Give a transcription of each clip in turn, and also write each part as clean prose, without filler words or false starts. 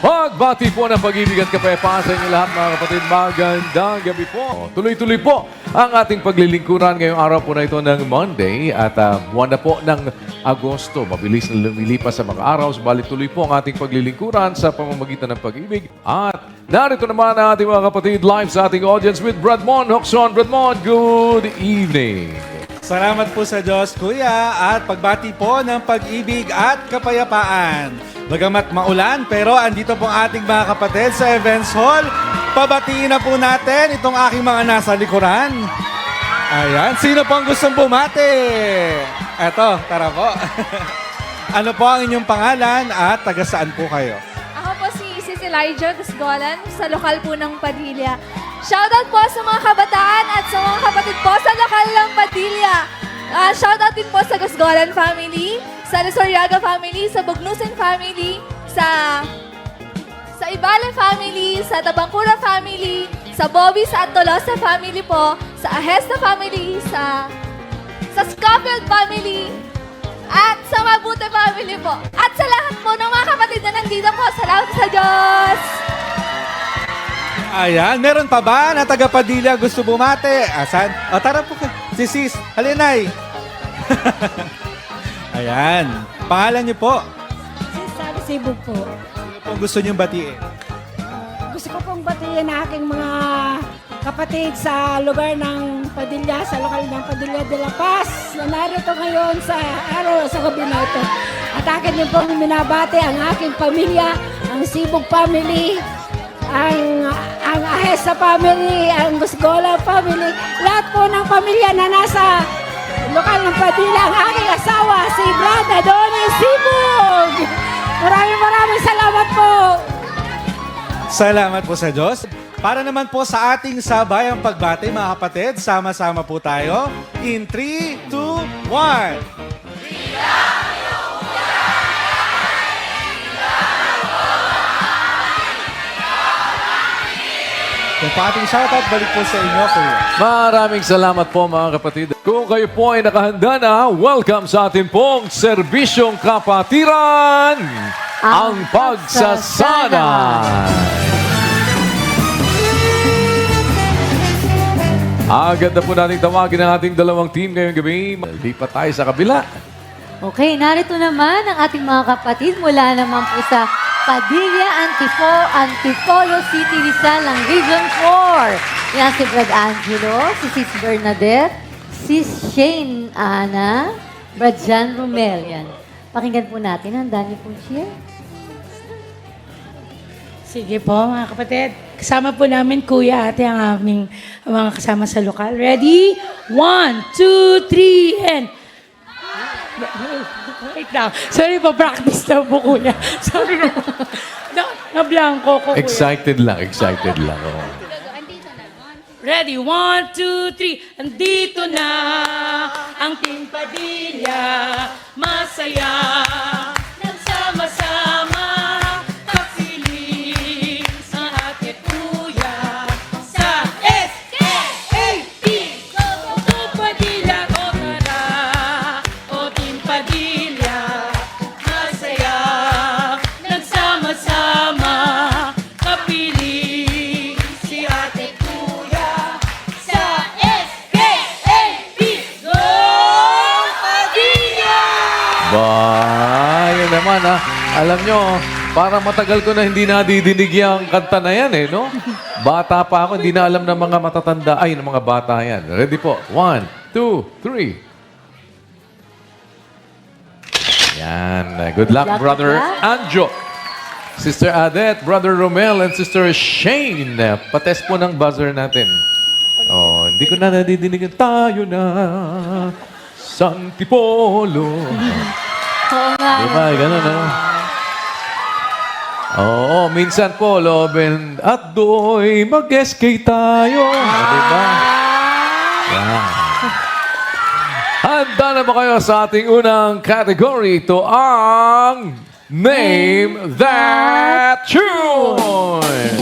Pagbati po ng pag-ibig at kapayapaan sa inyo lahat mga kapatid. Magandang gabi po. Tuloy-tuloy po ang ating paglilingkuran ngayong araw po na ito ng Monday at buwan na po ng Agosto. Mabilis na lumilipas sa mga araw. Subalit tuloy po ang ating paglilingkuran sa pamamagitan ng pag-ibig. At narito naman ang ating mga kapatid live sa ating audience with Bradmon Hoxon. Bradmon, good evening. Salamat po sa Diyos, Kuya, at pagbati po ng pag-ibig at kapayapaan. Bagamat maulan, pero andito pong ating mga kapatid sa Events Hall. Pabatiin na po natin itong aking mga nasa likuran. Ayan, sino pong gustong bumati? Eto, tara po. Ano po ang inyong pangalan at taga saan po kayo? Ako po si Elijah Gasgolan sa lokal po ng Padilla. Shoutout po sa mga kabataan at sa mga kapatid po sa lokal ng Padilla. Shoutout din po sa Gasgolan family, sa Resoriaga family, sa Bugnusin family, sa Ibale family, sa Tabangkura family, sa Bobby sa Tolosa family po, sa Ahesta family, sa Scofield family, at sa Mabute family po. At sa lahat po ng mga kapatid na nandito po, salamat sa Diyos! Ayan, meron pa ba na taga Padilla gusto bumati? Asan? O tara po, si Sis, halinay. Ayan, pangalan niyo po. Sabi Sibog po. Ano pong gusto niyong batiin? Gusto ko pong batiin ang aking mga kapatid sa lugar ng Padilla, sa lokal ng Padilla de la Paz, na narito ngayon sa araw sa gabi na ito. At akin din pong minabati ang aking pamilya, ang Sibog family, ang Ahesa family, ang Gusgola family, lahat po ng pamilya na nasa lokal ng Padilla, ang aking asawa, si Brad Adonis Sibog. Maraming salamat po. Salamat po sa Diyos. Para naman po sa ating sabayang pagbati, mga kapatid, sama-sama po tayo. In 3, 2, 1. Yung pa ating shoutout, balik po sa inyo, Kuya. Maraming salamat po mga kapatid. Kung kayo po ay nakahanda na, welcome sa ating pong Serbisyong Kapatiran, ang Pagsasana. Agad na po natin tawagin ang ating dalawang team ngayong gabi. Lipat tayo sa kabila. Okay, narito naman ang ating mga kapatid mula naman po sa Padilla, Antipolo City, Rizal, ng Region 4. Yan si Brad Angelo, si Sis Bernadette, Sis Shane Ana, Brad Jan Romel. Yan. Pakinggan po natin. Handa niyo po share. Sige po, mga kapatid. Kasama po namin, Kuya, ate, ang aming mga kasama sa lokal. Ready? 1, 2, 3, and... Wait lang. Sorry po, practice daw po, Kuya. Sorry na. Na-blanco ko, Kuya. Excited lang. Oh. Ready? 1, 2, 3. Andito na ang Team Padilla. Masaya. Nagsama-sama. Kapiling sa ate kuya. Sa S-K-A-P. O Padilla, o tara. O Team Padilla. Masaya. Nagsama-sama. Kapiling si ate kuya. Sa S-K-A-P. Go Padilla! Ba, yun naman ha. Alam nyo, parang matagal ko na hindi nadidinig yung kanta na yan eh, no? Bata pa ako, hindi na alam ng mga matatanda. Ay, ng mga bata yan. Ready po? 1, 2, 3. Yan. Good luck, luck, Brother good luck. Anjo. Sister Adet, Brother Romel, and Sister Shane. Pates po ng buzzer natin. Oh, hindi ko na nadidinig. Tayo na sa Antipolo. Oo nga. Diba? Ganun, no? Oo, minsan po, loben at do'y mag-SK tayo. Diba? Yan. Handa na ba kayo sa ating unang category? Ito ang Name That Tune!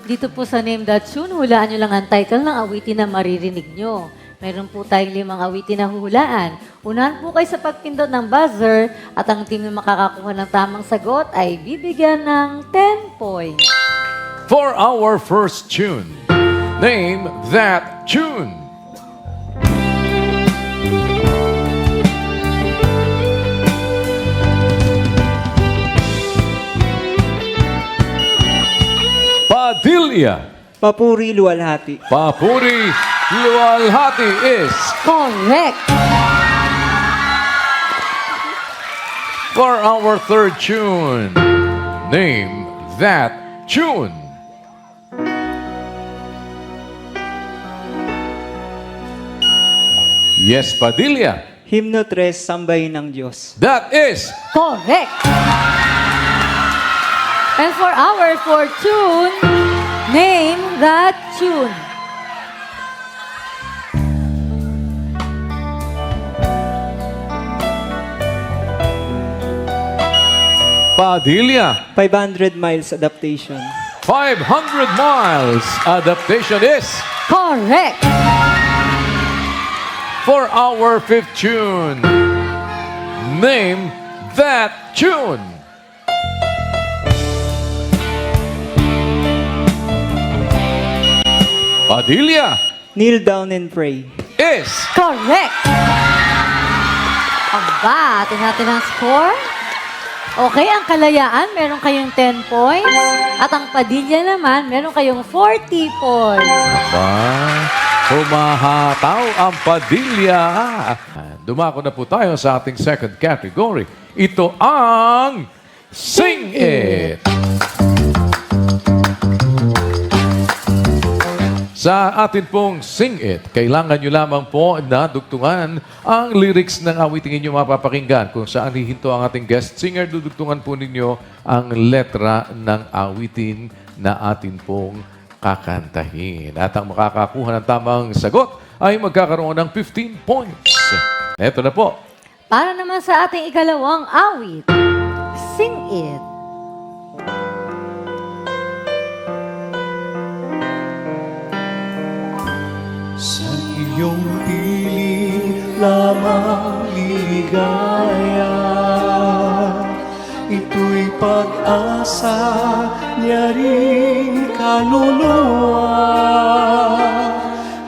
Dito po sa Name That Tune, hulaan nyo lang ang title ng awitin na maririnig nyo. Mayroon po tayong 5 awitin na hulaan. Unahan po kayo sa pagpindot ng buzzer at ang team na makakakuha ng tamang sagot ay bibigyan ng 10 points. For our first tune, name that tune. Padilla. Papuri Luwalhati. Papuri Luwalhati is Correct! for our third tune. Name that tune. Yes, Padilla. Himno 3, Sambahin ng Diyos. That is Correct! And for our fourth tune, name that tune. Padilla. 500 Miles Adaptation. 500 miles. Adaptation is Correct! for our fifth tune. Name that tune. Padilla Kneel down and pray. is Correct! Aba, atin natin ang score. Okay, ang Kalayaan, meron kayong 10 points. At ang Padilla naman, meron kayong 40 points. ba? Humahataw ang Padilla. Dumako na po tayo sa ating second category. Ito ang Sing It! Sa atin pong Sing It, kailangan nyo lamang po na dugtungan ang lyrics ng awiting inyo mapapakinggan. Kung saan hihinto ang ating guest singer, dudugtungan po ninyo ang letra ng awitin na atin pong kakantahin. At ang makakakuha ng tamang sagot ay magkakaroon ng 15 points. Eto na po. Para naman sa ating ikalawang awit, Sing It. Sa iyong piling lamang ligaya, ito'y pag-asa niya rin kaluluwa.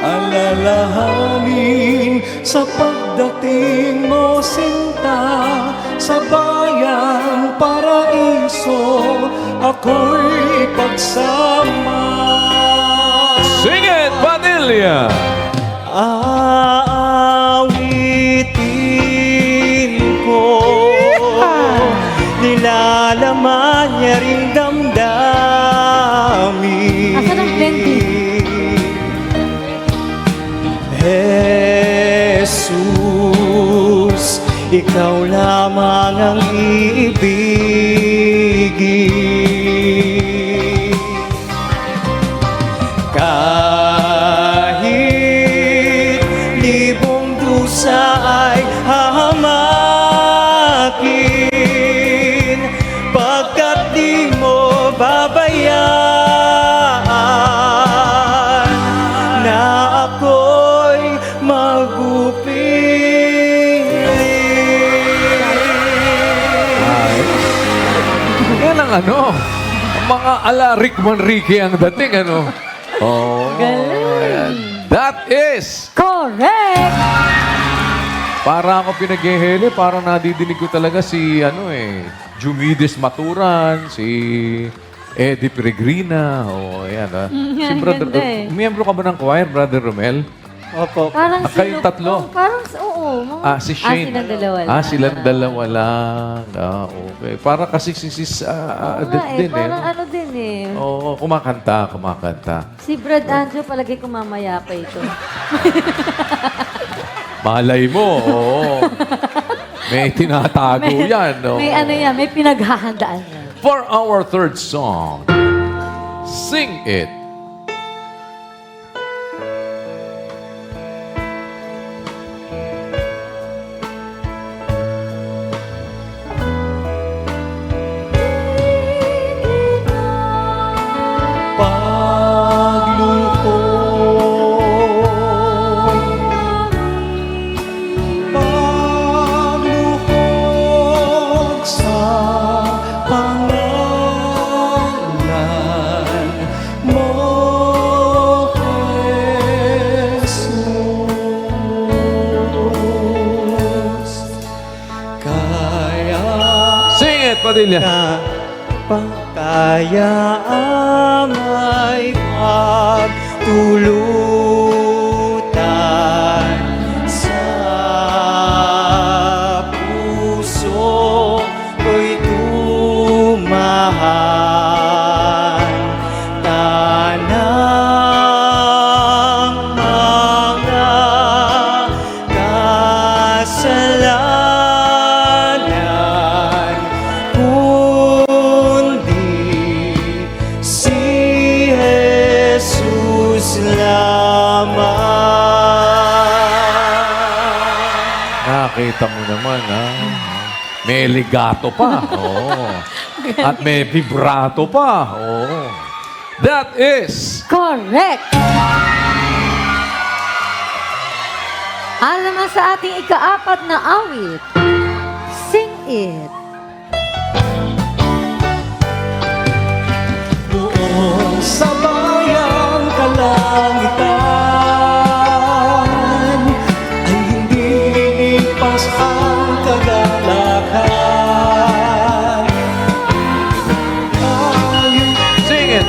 Alalahanin sa pagdating mo sinta, sa bayang paraiso ako'y pagsama. Sing it, Padilla! Aawitin ko, nilalaman niya rin damdamin. Asan ang blending? Jesus, ikaw lamang ang iibigin. Kahit libong dusa ay hahamakin, pagkat di mo babayaan na ako'y magupiling. Yan ang ano, mga ala Rick Manrique ang dating, ano? Oh, Galing. that is Correct! para ako pinaghihili, parang nadidinig ko talaga si Jumides Maturan, si Eddie Peregrina. Oh, ayan. Si Ang Brother, ganda eh. miyembro ka ba ng choir, Brother Romel? Opo. Parang Kayong tatlo? Oh, parang, oo. Si Shane. silang dalawa lang. Silang dalawa lang. Okay. Para kasi si Oo Adet nga din parang eh. ano din eh. Oo, kumakanta. Si Brad Anjo, palagi ko mamaya pa ito. Malay mo, oo. May tinatago yan. No? May ano yan, may pinaghahandaan yan. For our third song, Sing It. paglukod Padilla. Kaya ama'y pagtulutan sa puso ko'y tumahan. Tanang mga kasalanan, kundi si Jesus lamang. Nakita mo naman, ha? May legato pa. Oo. At may vibrato pa. Oo. That is... Correct! Alam naman sa ating ika-4 na awit, Sing It. Buong sa bayang kalangitan ay hindi lilipas ang kagalakan. Tayo Sing it!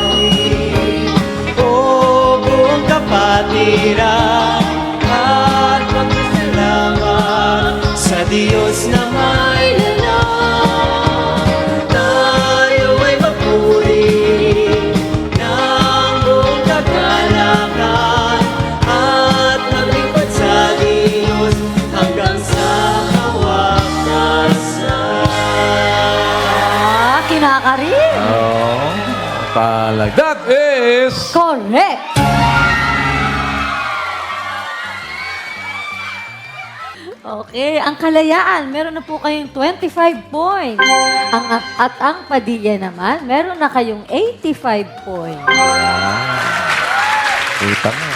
O buong kapatiran at magkasalamat sa Diyos na may lalang. Tayo ay magpuri ng buong kagalakan at maglingkod sa Diyos hanggang sa kawakasan. Kinakarin. Oh, talag. That is... Correct! Okay, ang kalayaan, meron na po kayong 25 points. At ang Padilla naman, meron na kayong 85 points. Kita mo.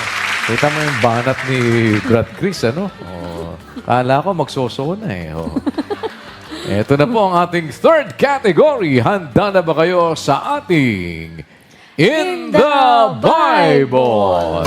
Kita mo yung banat ni Brad Chris, ano? Oh, kala ko magsoso na eh. Oh. Ito na po ang ating third category. Handa na ba kayo sa ating In the Bible?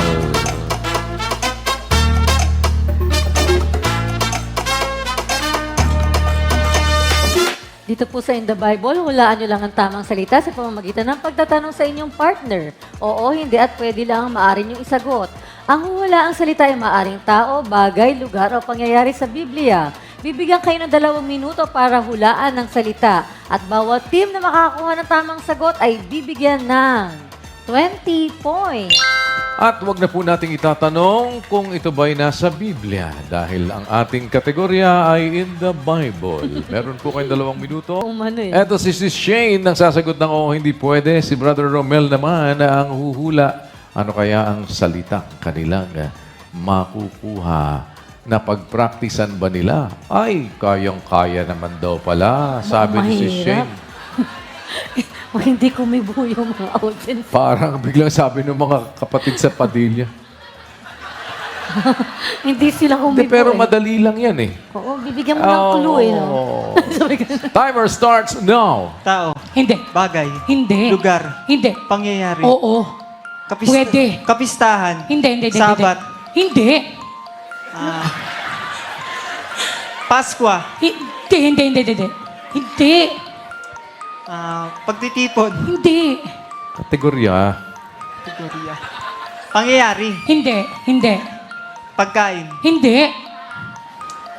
Dito po sa In the Bible, hulaan nyo lang ang tamang salita sa pamamagitan ng pagtatanong sa inyong partner. Oo, hindi at pwede lang ang maaari nyong isagot. Ang hula ang salita ay maaring tao, bagay, lugar o pangyayari sa Biblia. Bibigyan kayo ng 2 minuto para hulaan ng salita. At bawat team na makakakuha ng tamang sagot ay bibigyan ng 20 points. At wag na po nating itatanong kung ito ba'y nasa Biblia dahil ang ating kategorya ay In the Bible. Meron po kayong 2 minuto. Umano eh. Eto si Shane ang sasagot ng oo, hindi pwede. Si Brother Romel naman ang huhula. Ano kaya ang salitang kanilang makukuha? Na pagpraktisan ba nila? Ay, kayang-kaya naman daw pala. Sabi ni si Mahirap. Shane. O hindi kumibo yung mga audience. Parang biglang sabi ng mga kapatid sa Padilla. Hindi sila Hindi, kumibo pero eh. madali lang yan eh. Oo, bibigyan mo ng clue eh. No? Oh. Timer starts now. Tao, Hindi. bagay, Hindi. lugar, Hindi. pangyayari, Oo. Pwede. kapistahan, Hindi. Sabat, Hindi. Paskwa, Hindi. Hindi. pagtitipon, Hindi. Kategorya. kategorya, pangyayari, Hindi. pagkain, Hindi.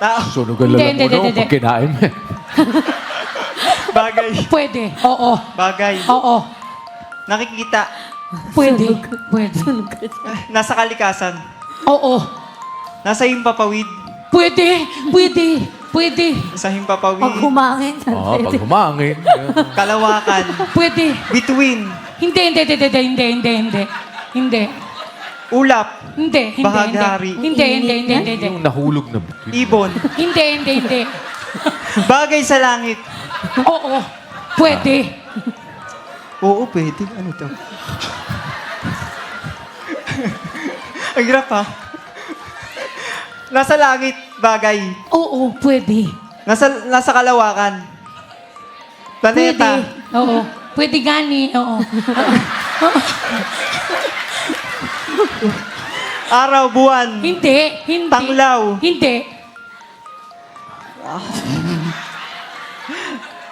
tao, Sunugan lang Hindi, uno hindi. pag kinain mo. bagay, Pwede. Oo. bagay, Oo. nakikita, Pwede. Pwede. nasa kalikasan, Oo. nasa himpapawid, Pwede. nasa himpapawid, Pag humangin. Pag humangin. kalawakan, Pwede. between, Hindi. ulap, Hindi. Bahaghari. Hindi. Yung nahulog na. ibon, Hindi. bagay sa langit. Oo. Pwede. Oo, pwede. Ano to? Ang hirap ha. Nasa langit, bagay. Oo. Pwede. Nasa kalawakan. Pwede. Planeta. Oo. Pwede gani. Oo. Araw, buwan. Hindi. Tanglaw. Hindi.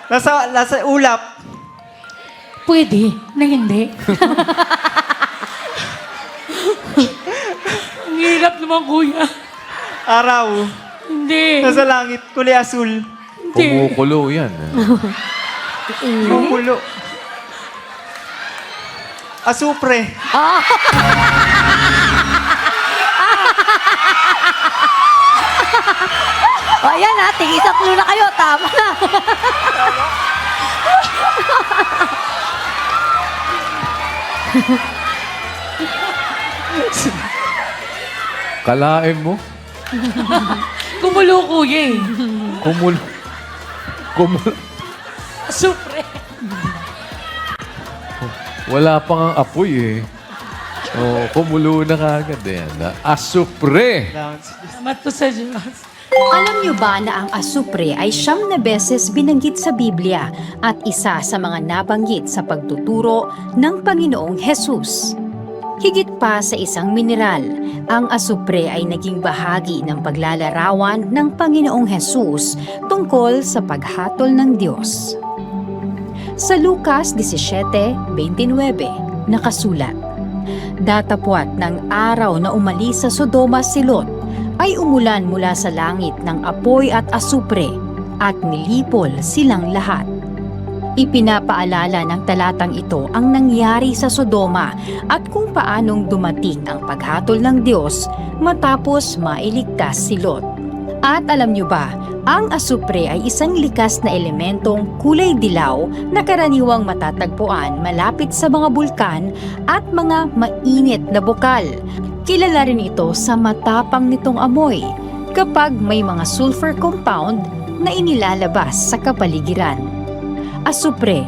Nasa ulap. Pwede na hindi. Ang hirap naman, kuya. Araw. Hindi. Nasa langit. Kulay asul. Kumukulo yan. Kumukulo. Asupre. O, ayan ha. Tig-isang clue na kayo. Tama na. Kalain mo? Kumulo, kuya eh. Kumulo. Supre. Wala pang ang apoy eh. Oh, kumulo na kagad eh. Asupre. Salamat po sa Diyos. Alam niyo ba na ang asupre ay 9 na beses binanggit sa Biblia at isa sa mga nabanggit sa pagtuturo ng Panginoong Hesus? Higit pa sa isang mineral, ang asupre ay naging bahagi ng paglalarawan ng Panginoong Hesus tungkol sa paghatol ng Diyos. Sa Lucas 17:29, nakasulat, "Datapwat ng araw na umalis sa Sodoma si Lot, ay umulan mula sa langit ng apoy at asupre at nilipol silang lahat." Ipinapaalala ng talatang ito ang nangyari sa Sodoma at kung paanong dumating ang paghatol ng Diyos matapos mailigtas si Lot. At alam niyo ba, ang asupre ay isang likas na elementong kulay dilaw na karaniwang matatagpuan malapit sa mga bulkan at mga mainit na bukal. Kilala rin ito sa matapang nitong amoy kapag may mga sulfur compound na inilalabas sa kapaligiran. Asupre,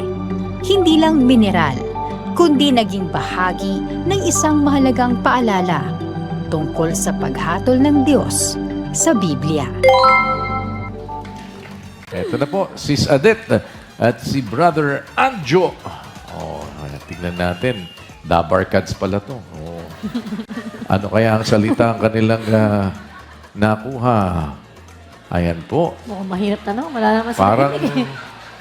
hindi lang mineral, kundi naging bahagi ng isang mahalagang paalala tungkol sa paghatol ng Diyos sa Biblia. Ito na po, Sis Adet at si Brother Anjo. Oh, tingnan natin. Dabarkads pala to. Oh. Ano kaya ang salita ang kanilang nakuha? Ayan po. Mukhang mahirap tanong. Wala naman sa Parang,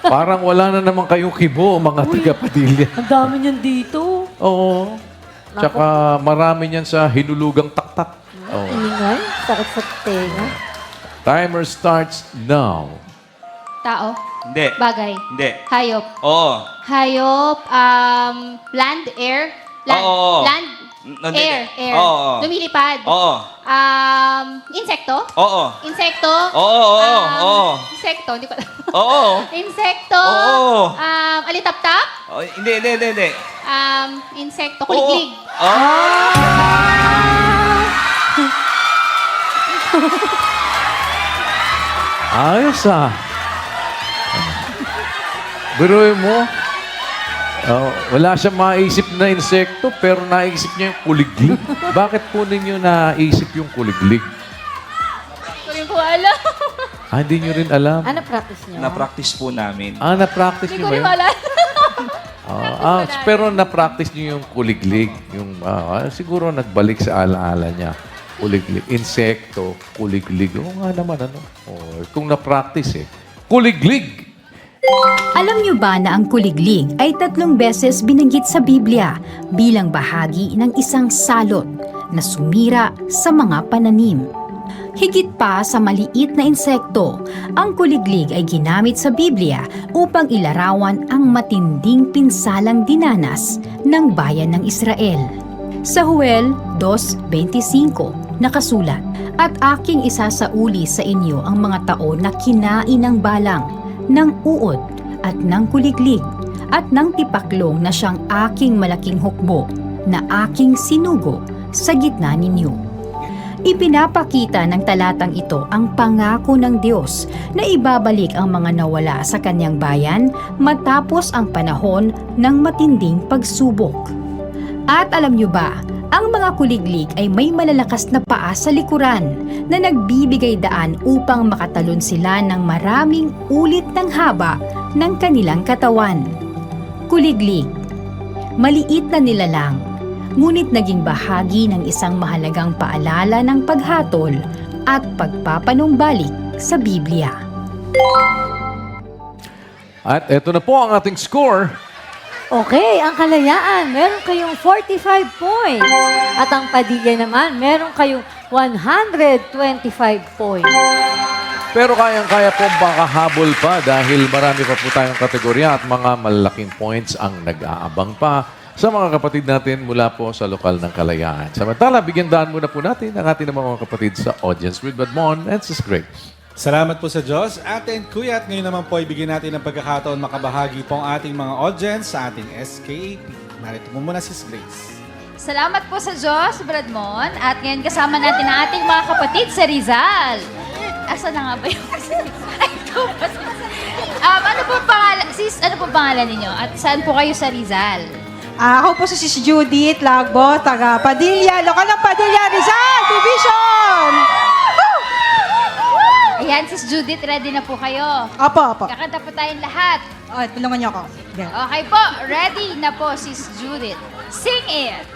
parang wala na naman kayong kibo, mga taga-Padilla. Ang dami niyan dito. Oo. Tsaka marami niyan sa hinulugang taktak. Oo. Ingay. Sakit sa tenga. Timer starts now. Tao. Hindi. Bagay. Hindi. Hayop. Oo. Hayop. Land, air. Land. Oo. Land. Hindi. Air. Air. Oo. Lumilipad. Oo. Insekto. Oo. Insekto. Oo. Oo. Insekto. Hindi ko alam. Oo. Insekto. Oo. Alitap-tap. Oh, hindi. Insekto. Kuliglig. Ayos ah. Biruin mo. Wala siyang maisip na insekto pero naisip niya yung kuliglig. Bakit po ninyo naisip yung kuliglig? Hindi ko rin po alam. Hindi nyo rin alam. Ano practice niyo? Na-practice po namin. Na-practice Hindi nyo ko ba rin yun? alam. Pero na-practice nyo yung kuliglig. Yung, siguro nagbalik sa alaala niya. Kuliglig. Insekto, kuliglig. Oo nga naman, ano? Kung na-practice Kuliglig! Alam niyo ba na ang kuliglig ay 3 beses binanggit sa Biblia bilang bahagi ng isang salot na sumira sa mga pananim? Higit pa sa maliit na insekto, ang kuliglig ay ginamit sa Biblia upang ilarawan ang matinding pinsalang dinanas ng bayan ng Israel. Sa Joel 2:25, nakasulat, "At aking isasauli sa inyo ang mga taon na kinain ng balang, ng uod at ng kuliglig at ng tipaklong na siyang aking malaking hukbo na aking sinugo sa gitna ninyo." Ipinapakita ng talatang ito ang pangako ng Diyos na ibabalik ang mga nawala sa kanyang bayan matapos ang panahon ng matinding pagsubok. At alam niyo ba, ang mga kuliglig ay may malalakas na paa sa likuran na nagbibigay daan upang makatalon sila ng maraming ulit ng haba ng kanilang katawan. Kuliglig, maliit na nilalang, ngunit naging bahagi ng isang mahalagang paalala ng paghatol at pagpapanumbalik sa Biblia. At eto na po ang ating score. Okay, ang Kalayaan, meron kayong 45 points. At ang Padilla naman, meron kayong 125 points. Pero kayang-kaya po makahabol pa dahil marami pa po tayong kategorya at mga malalaking points ang nag-aabang pa sa mga kapatid natin mula po sa lokal ng Kalayaan. Samantala, bigyan daan muna po natin ang ating mga kapatid sa audience with Badmon and Sis Grace. Salamat po sa Diyos, Ate and Kuya. At ngayon naman po, ibigyan natin ng pagkakataon makabahagi po ang ating mga audience sa ating SKAP. Narito po muna, Sis Grace. Salamat po sa Diyos, Bradmon. At ngayon kasama natin ang ating mga kapatid sa Rizal. Asa na nga ba yung Ay, ito ba? Ano po pangalan, sis, ano po pangalan ninyo? At saan po kayo sa Rizal? Ako po si Sis Judith Lagbo, taga Padilla, lokal ng Padilla, Rizal Division! Ayan, sis Judith, ready na po kayo? Opo. Kakanta po tayong lahat. Tulungan niyo ako. Okay po, ready na po, sis Judith. Sing it!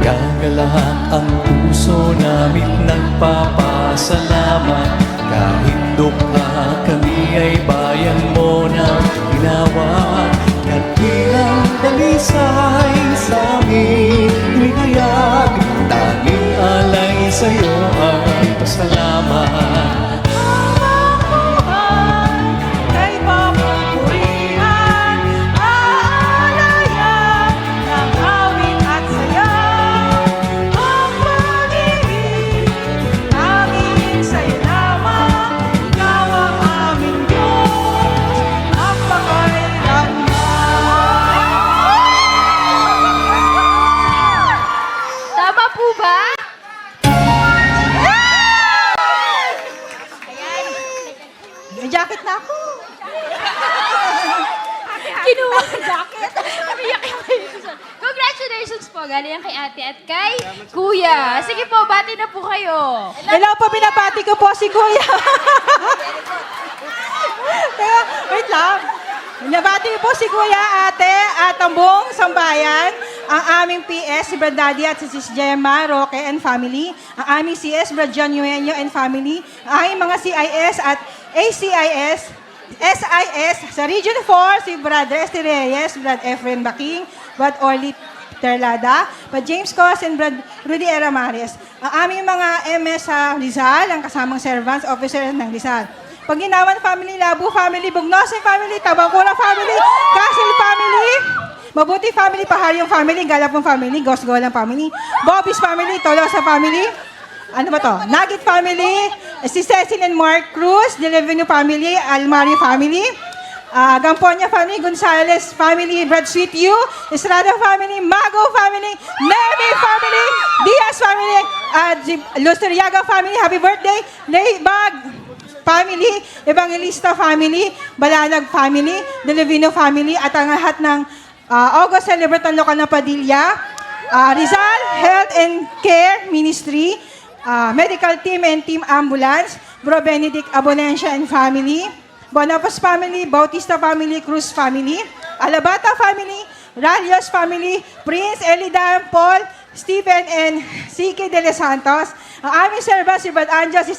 Gagalahan ang puso namin nagpapasalamat. Kahit dukha kami ay bayan mo na ginawat. At bilang dalisay sa aming inihayag, tanging alay sa'yo ay pasalamat. Kay papurihan, aalayan ng awit at saya. Ang pag-ibig, tanging sa'yo lamang. Ikaw ang aming Diyos, Tama po ba? May jacket na ako. Kinuha ang jacket. Umiyak yung Congratulations po. Galing yan kay ate at kay kuya. Sige po, bati na po kayo. Hello po, binabati ko po si Kuya. Teka, wait lang. Binabati ko po si Kuya, Ate, at ang buong sambayan, ang aming PS, si Brad Daddy at si Sis Gemma, Roque and family, ang aming CS, Brad John Eugenio and family, ang aming mga CIS at ACIS, SIS, sa Region 4, si Brad Resty Reyes, Brad Efren Baking, Brad Orly Terlada, Brad James Cos, and Brad Rudy Eramares. Ang aming mga MS sa Rizal, ang kasamang servants, officer ng Rizal. Paginawan family, Labu family, Bugnosin family, Tabangura family, Castle family, Mabuti family, Paharyong family, Galapong family, Gosgolang family, Bobby's family, Tolosa family, ano ba to? Nugget family, si Cecil and Mark Cruz, Delevino family, Almari family, Gamponia family, Gonzales family, Brad Sweet You, Estrada family, Mago family, Nemi family, Diaz family, Lusteriaga family, happy birthday, Leibag family, Evangelista family, Balanag family, Delevino family, at ang lahat ng August Celebrate ng lokal na Padilla, Rizal Health and Care Ministry, Medical Team and Team Ambulance, Bro Benedict Abonencia and family, Bonapos family, Bautista family, Cruz family, Alabata family, Ralios family, Prince Elida, Paul, Stephen, and C.K. De Los Santos, ang aming servants, si Brad Angel, si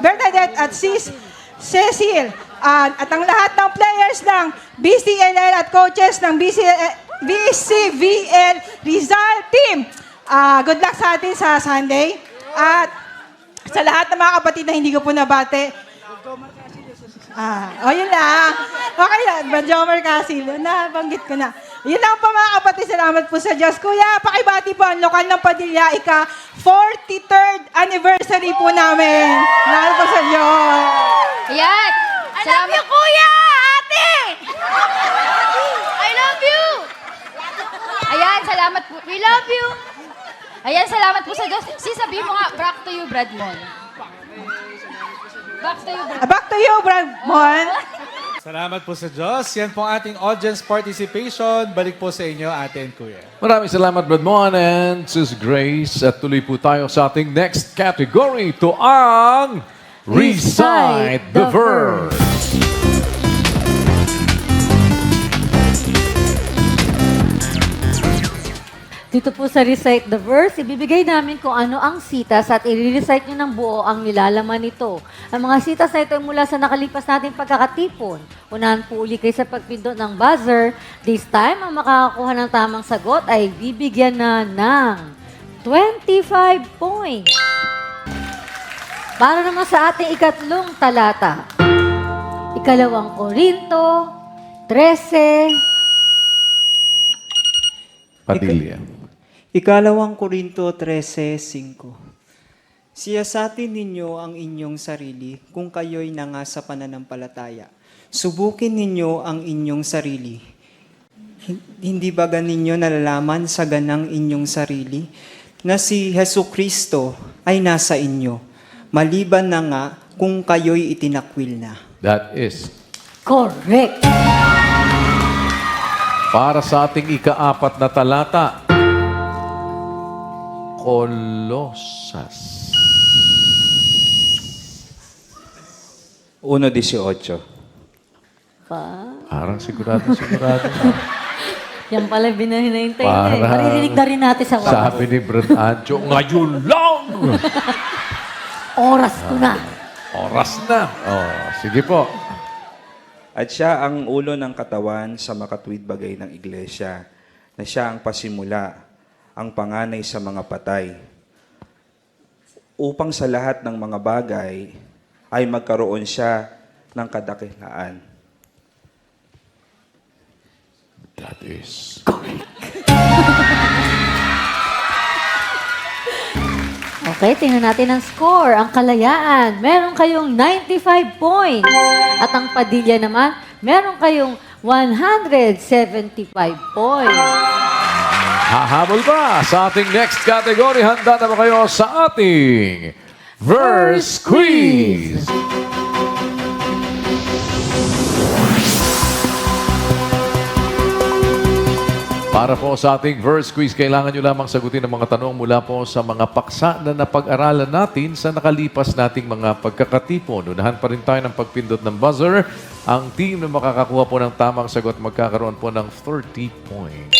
Bernadette, at Sis Cecil, at ang lahat ng players ng BCLL at coaches ng BCVL Rizal Team. Good luck sa atin sa Sunday. At sa lahat ng mga kapatid na hindi ko po nabate, yun lang. Okay lang, Benjomer Casil, nabanggit ko na. Yun lang po mga kapatid, salamat po sa Diyos. Kuya, pakibati po ang lokal ng Padilla, 43rd anniversary po namin. Salamat po sa Diyos. Ayan. I love you, kuya! Ate! I love you! Ayan, salamat po. We love you! Ayan, salamat po sa Diyos. Sabihin mo nga, back to you, Bradmon. Back to you, Bradmon. Back to you, Brad Mon. Salamat po sa Diyos. Yan po ang ating audience participation. Balik po sa inyo, Ate and Kuya. Maraming salamat, Badmon and Sis Grace. At tuloy po tayo sa ating next category to ang Recite the Verse. Dito po sa Recite the Verse, ibibigay namin kung ano ang sitas at i-recite nyo ng buo ang nilalaman nito. Ang mga sitas na ito ay mula sa nakalipas nating pagkakatipon. Unahan po uli kayo sa pagpindot ng buzzer. This time, ang makakakuha ng tamang sagot ay bibigyan na ng 25 points. Para naman sa ating ikatlong talata. Ikalawang Korinto, 13. Padilla. Ikalawang Korinto 13:5. Siyasatin ninyo ang inyong sarili kung kayo'y nanga sa pananampalataya. Subukin ninyo ang inyong sarili. Hindi ba ganinyo nalalaman sa ganang inyong sarili na si Hesu Kristo ay nasa inyo, maliban na nga kung kayo'y itinakwil na. That is Correct. para sa ating ika-4 na talata. Kolosas. 1:18. Parang sigurado. Yan pala binahintay na eh. Para- Maririnig na rin natin sa wakas. Sabi ni Brad Ancho, ngayon lang! Oras ko na. Oras na. Oh, sige po. At siya ang ulo ng katawan sa makatuwid bagay ng iglesia, na siya ang pasimula, ang panganay sa mga patay, upang sa lahat ng mga bagay ay magkaroon siya ng kadakilaan. That is... Okay, tingnan natin ang score. Ang Kalayaan, meron kayong 95 points. At ang Padilla naman, meron kayong 175 points. Hahabol ba sa ating next category? Handa na ba kayo sa ating Verse Quiz? Para po sa ating Verse Quiz, kailangan nyo lamang sagutin ang mga tanong mula po sa mga paksa na napag-aralan natin sa nakalipas nating mga pagkakatipon. Unahan pa rin tayo ng pagpindot ng buzzer. Ang team na makakakuha po ng tamang sagot magkakaroon po ng 30 points.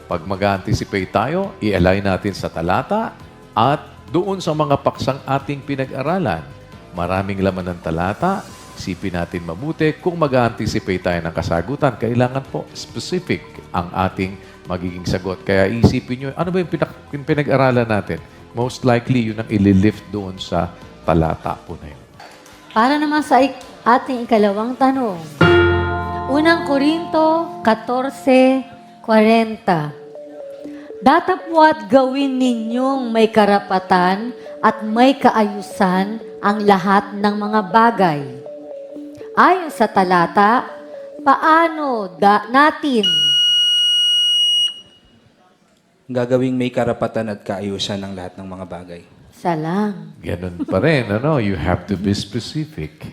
Pag mag-anticipate tayo, i-align natin sa talata at doon sa mga paksang ating pinag-aralan. Maraming laman ng talata, isipin natin mabuti. Kung mag-anticipate tayo ng kasagutan, kailangan po specific ang ating magiging sagot. Kaya isipin nyo, ano ba yung pinag-aralan natin? Most likely, yun ang ililift doon sa talata po na yun. Para naman sa ating ikalawang tanong. Unang Korinto 14:40. Datapwat gawin ninyong may karapatan at may kaayusan ang lahat ng mga bagay. Ayon sa talata, paano natin Gagawing may karapatan at kaayusan ng lahat ng mga bagay. salang? Ganun pa rin, ano? You have to be specific.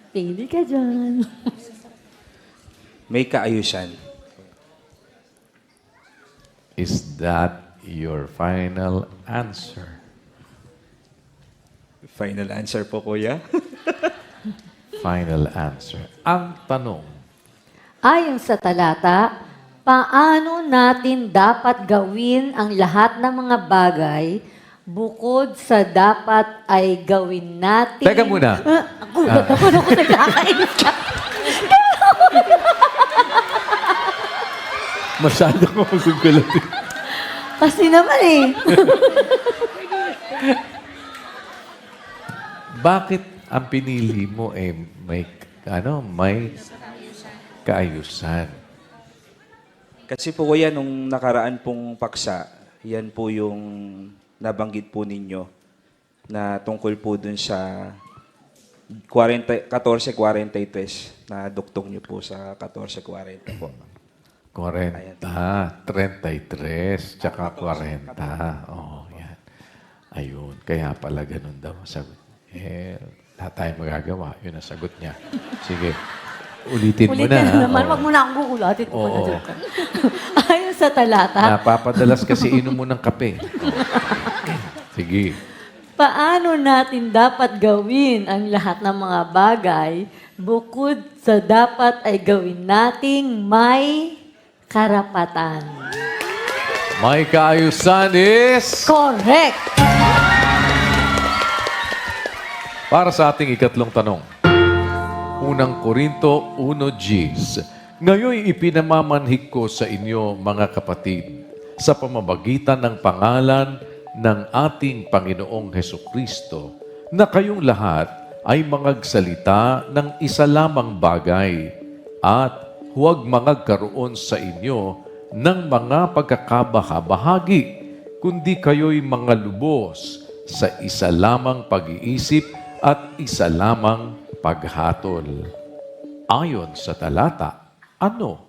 Pili ka dyan. May kaayusan. Is that your final answer? Final answer po, kuya. Final answer. Ang tanong, Ayon sa talata, paano natin dapat gawin ang lahat ng mga bagay bukod sa dapat ay gawin natin? Teka muna. Gulat naman ako, nagkakainis ka. masyado ko magugulatin. Kasi naman eh. Bakit ang pinili mo may kaayusan? Kasi po, kuya, nung nakaraan pong paksa, yan po yung nabanggit po ninyo na tungkol po dun sa 14:43 na duktong nyo po sa 14:40 po. 40, 33, tsaka 40. Oh, yan. Ayun, kaya pala ganun daw ang sagot. Lahat tayo magagawa. Yun ang sagot niya. Sige, ulitin mo Ulitin na. na naman. Oo. Wag mo na akong gugulatin. Oo. Ayon sa talata, Napapadalas kasi inom mo ng kape. Sige. paano natin dapat gawin ang lahat ng mga bagay bukod sa dapat ay gawin nating may karapatan. May kaayusan is... Correct! Para sa ating ikatlong tanong. Unang Korinto 1:10. Ngayon ipinamamanhik ko sa inyo, mga kapatid, sa pamamagitan ng pangalan ng ating Panginoong Hesukristo, na kayong lahat ay mangagsalita ng isa lamang bagay at huwag mangagkaroon sa inyo ng mga pagkakabahabahagi, kundi kayo'y mga lubos sa isa lamang pag-iisip at isa lamang paghatol. Ayon sa talata, ano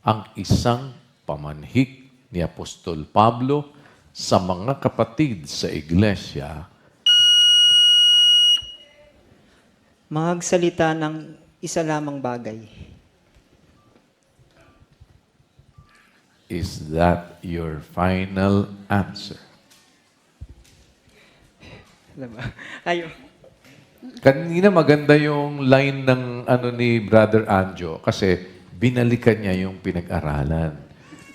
ang isang pamanhik ni Apostol Pablo sa mga kapatid sa iglesia? Magsalita ng isa lamang bagay. Is that your final answer? Alam ba? Kayo. Kanina maganda yung line ng ni Brother Anjo kasi binalikan niya yung pinag-aralan,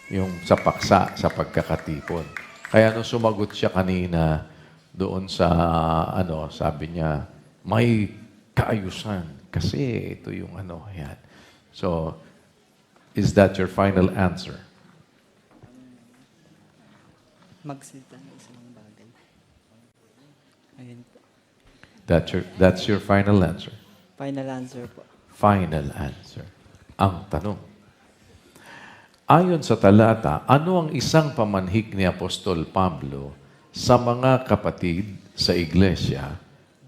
yung sa paksa, sa pagkakatipon. Kaya nung sumagot siya kanina doon sa sabi niya, may kaayusan kasi ito yung yan. So, is that your final answer? Magsalita ng isa lamang bagay. Ayun po. That's your final answer. Final answer po. Final answer. Ang tanong. Ayon sa talata, ano ang isang pamanhik ni Apostol Pablo sa mga kapatid sa iglesia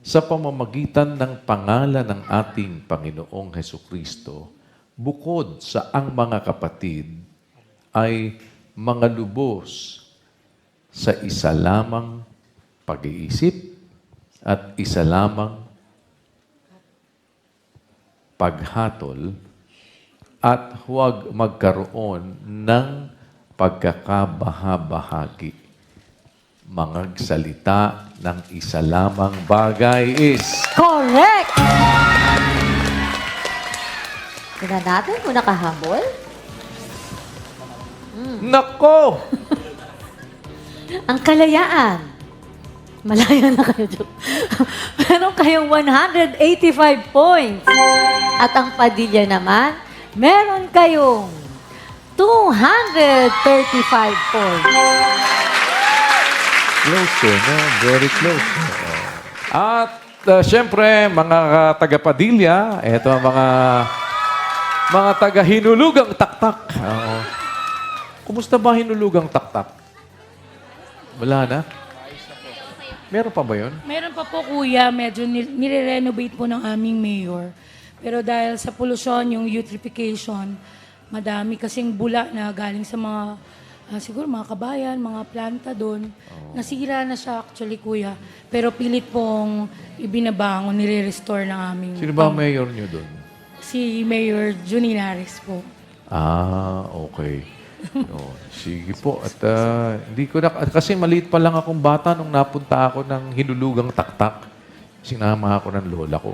sa pamamagitan ng pangalan ng ating Panginoong Hesukristo, bukod sa ang mga kapatid ay mga lubos sa isa lamang pag-iisip at isa lamang paghatol at huwag magkaroon ng pagkakabahabahagi. Mangagsalita ng isa lamang bagay is... Correct! Tignan natin kung nakahabol. Nako! Ang kalayaan. Malaya na kayo, Diyos. Meron kayong 185 points. At ang Padilla naman, meron kayong 235 points. Close na. Very close. At siyempre, mga taga-Padilla, ito ang mga taga-hinulugang taktak. Kumusta ba hinulugang taktak? Wala na? Meron pa ba yun? Meron pa po, kuya. Medyo nire-renovate po ng aming mayor. Pero dahil sa polusyon, yung eutrophication, madami kasing bula na galing sa mga, siguro mga kabayan, mga planta doon. Nasira na siya actually, kuya. Pero pilit pong ibinabangon, nire-restore ng aming... Sino ba ang mayor nyo doon? Si Mayor Juninares po. Okay. Sige po. At hindi ko na... Kasi maliit pa lang akong bata nung napunta ako ng hinulugang taktak. Sinama ako ng lola ko.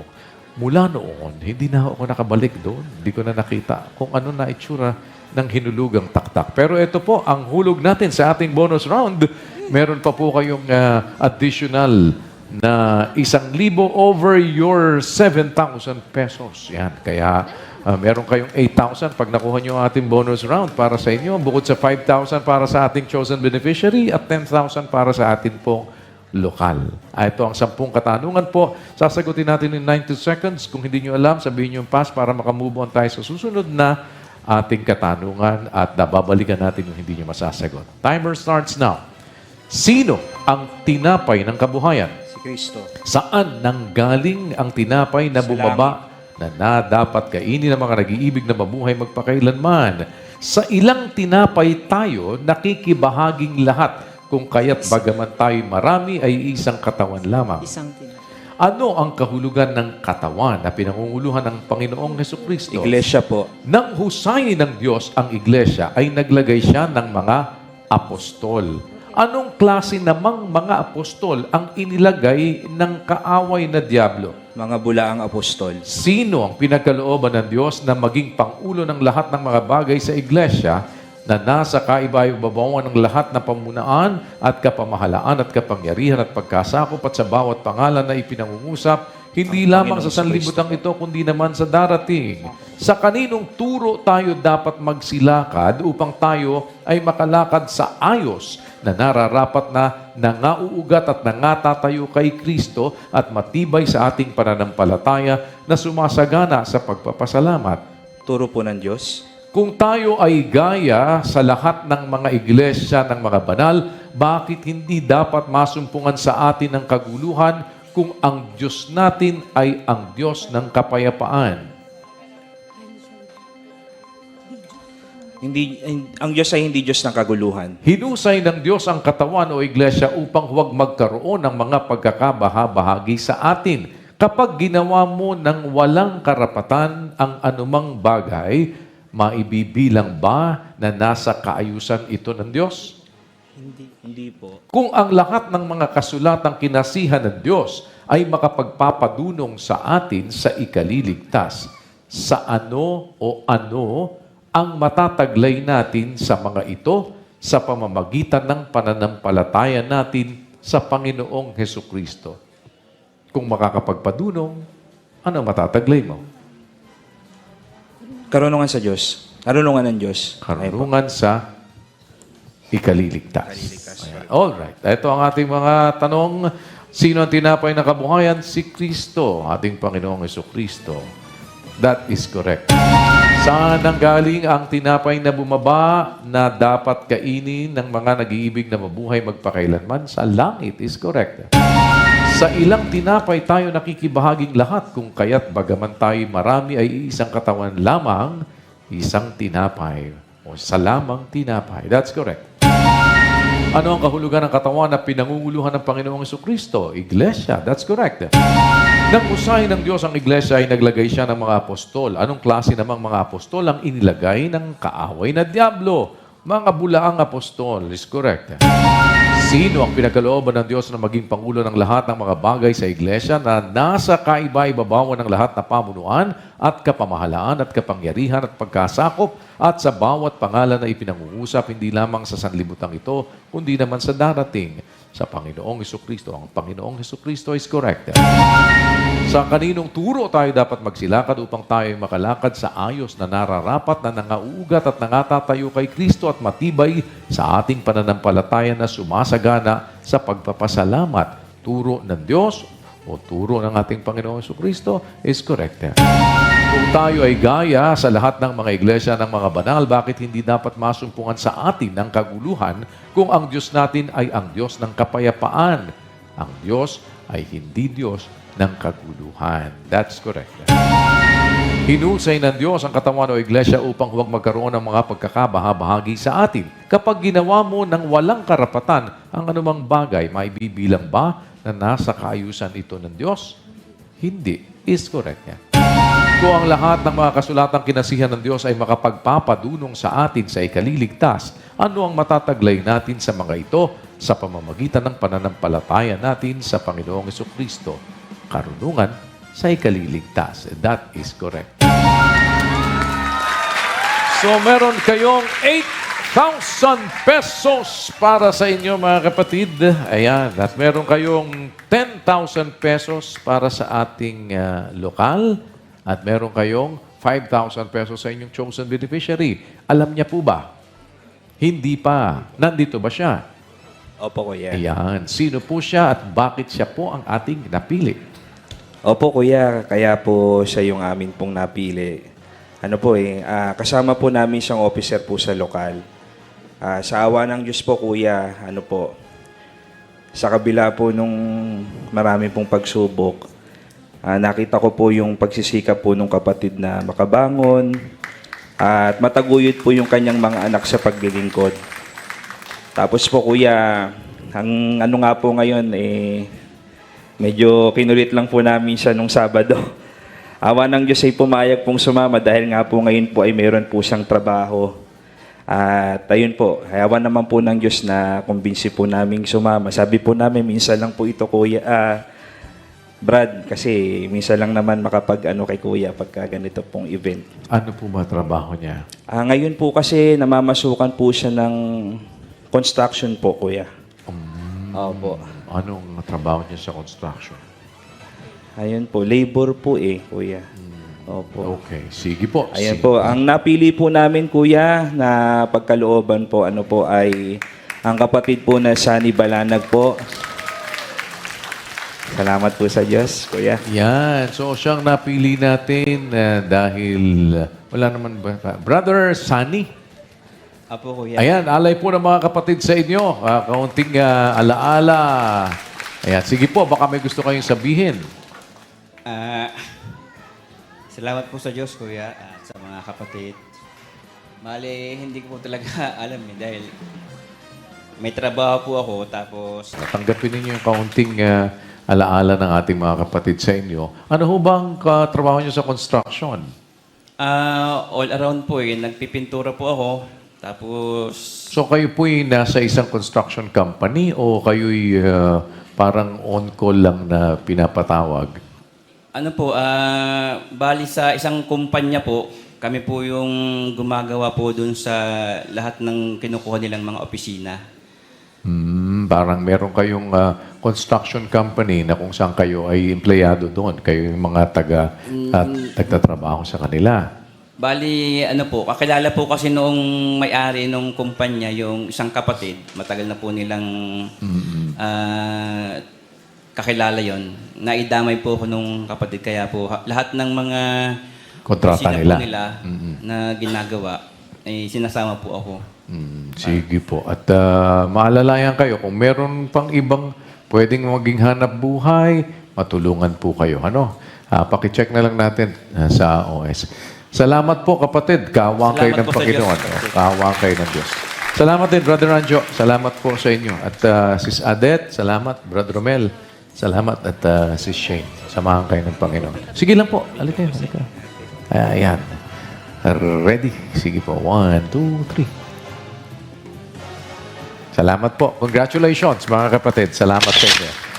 Mula noon, hindi na ako nakabalik doon. Hindi ko na nakita kung ano na itsura ng hinulugang taktak. Pero ito po, ang hulog natin sa ating bonus round. Meron pa po kayong additional na 1,000 over your 7,000 pesos. Yan. Kaya meron kayong 8,000 pag nakuha nyo ang ating bonus round para sa inyo. Bukod sa 5,000 para sa ating chosen beneficiary at 10,000 para sa ating pong lokal. Ito ang 10 katanungan po. Sasagutin natin in 90 seconds. Kung hindi nyo alam, sabihin nyo yung pass para makamove on tayo sa susunod na ating katanungan at babalikan natin yung hindi nyo masasagot. Timer starts now. Sino ang tinapay ng kabuhayan? Si Kristo. Saan nanggaling ang tinapay na bumaba na dapat kainin ng mga nag-iibig na mabuhay magpakailanman? Sa ilang tinapay tayo nakikibahaging lahat, kung kaya't bagaman tayo marami ay isang katawan lamang. Isang tinapay. Ano ang kahulugan ng katawan na pinangunguluhan ng Panginoong Hesukristo? Iglesia po. Nang husayin ng Diyos ang iglesia, ay naglagay siya ng mga apostol. Anong klase namang mga apostol ang inilagay ng kaaway na diablo? Mga bulaang apostol. Sino ang pinagkalooban ng Diyos na maging pangulo ng lahat ng mga bagay sa iglesia na nasa kaiba-ibabawan ng lahat ng pamunaan at kapamahalaan at kapangyarihan at pagkasakop at sa bawat pangalan na ipinangungusap, hindi lamang sa sanlibutan ito, kundi naman sa darating. Sa kaninong turo tayo dapat magsilakad upang tayo ay makalakad sa ayos na nararapat na nangauugat at nangatatayo kay Kristo at matibay sa ating pananampalataya na sumasagana sa pagpapasalamat. Turo po ng Diyos. Kung tayo ay gaya sa lahat ng mga iglesia ng mga banal, bakit hindi dapat masumpungan sa atin ng kaguluhan kung ang Diyos natin ay ang Diyos ng kapayapaan? Ang Diyos ay hindi Diyos ng kaguluhan. Hinusay ng Diyos ang katawan o iglesia upang huwag magkaroon ng mga pagkakabaha-bahagi sa atin. Kapag ginawa mo ng walang karapatan ang anumang bagay, maibibilang ba na nasa kaayusan ito ng Diyos? Hindi po. Kung ang lahat ng mga kasulatang kinasihan ng Diyos ay makapagpapadunong sa atin sa ikaliligtas, sa ano o ano ang matataglay natin sa mga ito sa pamamagitan ng pananampalataya natin sa Panginoong Hesukristo? Kung makakapagpadunong, ano matataglay mo? Karunungan sa Diyos. Karunungan ng Diyos. Karunungan sa ikaliligtas. Ayan. All right. Ito ang ating mga tanong. Sino ang tinapay ng kabuhayan? Si Kristo, ating Panginoong Hesukristo. That is correct. Saan nanggaling ang tinapay na bumaba na dapat kainin ng mga nag-iibig na mabuhay magpakailanman? Sa langit is correct. Sa ilang tinapay tayo nakikibahaging lahat, kung kaya't bagaman tayo marami ay isang katawan lamang, isang tinapay. O sa lamang tinapay. That's correct. Ano ang kahulugan ng katawan na pinangunguluhan ng Panginoong Hesukristo? Iglesia. That's correct. Nang usahin ng Diyos ang iglesia ay naglagay siya ng mga apostol. Anong klase namang mga apostol ang inilagay ng kaaway na diablo? Mga bulaang apostol. Is correct. Sino ang pinagkalooban ng Diyos na maging pangulo ng lahat ng mga bagay sa iglesia na nasa kaiba-ibabawan ng lahat na pamunuan at kapamahalaan at kapangyarihan at pagkasakop at sa bawat pangalan na ipinangungusap hindi lamang sa sanlibutan ito, kundi naman sa darating sa Panginoong Hesukristo. Ang Panginoong Hesukristo is correct. Sa kaninong turo tayo dapat magsilakad upang tayo makalakad sa ayos na nararapat na nangauugat at nangatatayo kay Kristo at matibay sa ating pananampalataya na sumasagana sa pagpapasalamat. Turo ng Diyos o turo ng ating Panginoong Hesukristo is correct. Kung tayo ay gaya sa lahat ng mga iglesia ng mga banal, bakit hindi dapat masumpungan sa atin ng kaguluhan kung ang Diyos natin ay ang Diyos ng kapayapaan? Ang Diyos ay hindi Diyos ng kaguluhan. That's correct. Hinusay ng Diyos ang katawan o iglesia upang huwag magkaroon ng mga pagkakabaha-bahagi sa atin. Kapag ginawa mo ng walang karapatan ang anumang bagay, maibibilang ba na nasa kaayusan ito ng Diyos? Hindi. Is correct yan. Kung ang lahat ng mga kasulatang kinasihan ng Diyos ay makapagpapadunong sa atin sa ikaliligtas, ano ang matataglay natin sa mga ito sa pamamagitan ng pananampalataya natin sa Panginoong Hesukristo? Karunungan sa ikaliligtas. That is correct. So meron kayong 8,000 pesos para sa inyo mga kapatid. Ayan. At meron kayong 10,000 pesos para sa ating lokal. At meron kayong 5,000 pesos sa inyong chosen beneficiary. Alam niya po ba? Hindi pa. Nandito ba siya? Opo, Kuya. Ayan. Sino po siya at bakit siya po ang ating napili? Opo, Kuya. Kaya po siya yung amin pong napili. Kasama po namin siyang officer po sa lokal. Sa awa ng Diyos po, Kuya, sa kabila po nung marami pong pagsubok, nakita ko po yung pagsisikap po ng kapatid na makabangon at mataguyod po yung kanyang mga anak sa paglilingkod. Tapos po, Kuya, ang nga po ngayon, medyo kinulit lang po namin siya nung Sabado. Awa ng Diyos ay pumayag pong sumama dahil nga po ngayon po ay meron po siyang trabaho. At ayun po, hayawan naman po ng Diyos na kumbinsi po naming sumama. Sabi po namin, minsan lang po ito, Kuya, Brad, kasi minsan lang naman makapag-ano kay Kuya pagka ganito pong event. Ano po ba trabaho niya? Ngayon po kasi namamasukan po siya ng construction po, Kuya. Opo. Anong trabaho niya sa construction? Ayun po, labor po Kuya. Opo. Okay, sige po. Ayan Sige. po, ang napili po namin, Kuya, na pagkalooban po, ano po, ay ang kapatid po na Sunny Balanag po. Salamat po sa Diyos, Kuya. Yan. So, siyang napili natin dahil wala naman ba? Brother Sunny. Apo, Kuya. Ayan, alay po ng mga kapatid sa inyo. Kaunting alaala. Ayan, sige po, baka may gusto kayong sabihin. Salamat po sa Diyos, Kuya, at sa mga kapatid. Mali, hindi ko po talaga alam dahil may trabaho po ako, tapos Tanggapin ninyo yung kaunting alaala ng ating mga kapatid sa inyo. Ano ho bang katrabaho niyo sa construction? all around po nagpipintura po ako, tapos So kayo po'y nasa isang construction company o kayo'y parang on-call lang na pinapatawag? ano po, bali sa isang kumpanya po, kami po yung gumagawa po dun sa lahat ng kinukuha nilang mga opisina. Parang meron kayong construction company na kung saan kayo ay empleyado doon. Kayo yung mga nagtatrabaho sa kanila. Bali, ano po, kakilala po kasi noong may-ari nung kumpanya, yung isang kapatid, matagal na po nilang kakilala yon. Naidamay po ako nung kapatid, kaya po lahat ng mga Kontrata opisina nila. po nila na ginagawa, sinasama po ako. Sige po. At maalalayan kayo, kung meron pang ibang pwedeng maging hanap buhay, matulungan po kayo. Ano? Pakicheck na lang natin sa OS. Salamat po, kapatid. Kawang kayo ng Salamat po sa Panginoon. Diyos. Kawang kayo ng Diyos. Salamat din, Brother Anjo. Salamat po sa inyo. At Sis Adet, salamat. Brother Romel, salamat. At Sis Shane, samahan kayo ng Panginoon. Sige lang po. Halika kayo. Halika. Ayan. Ready? Sige po. 1, 2, 3. Salamat po. Congratulations, mga kapatid. Salamat sa inyo.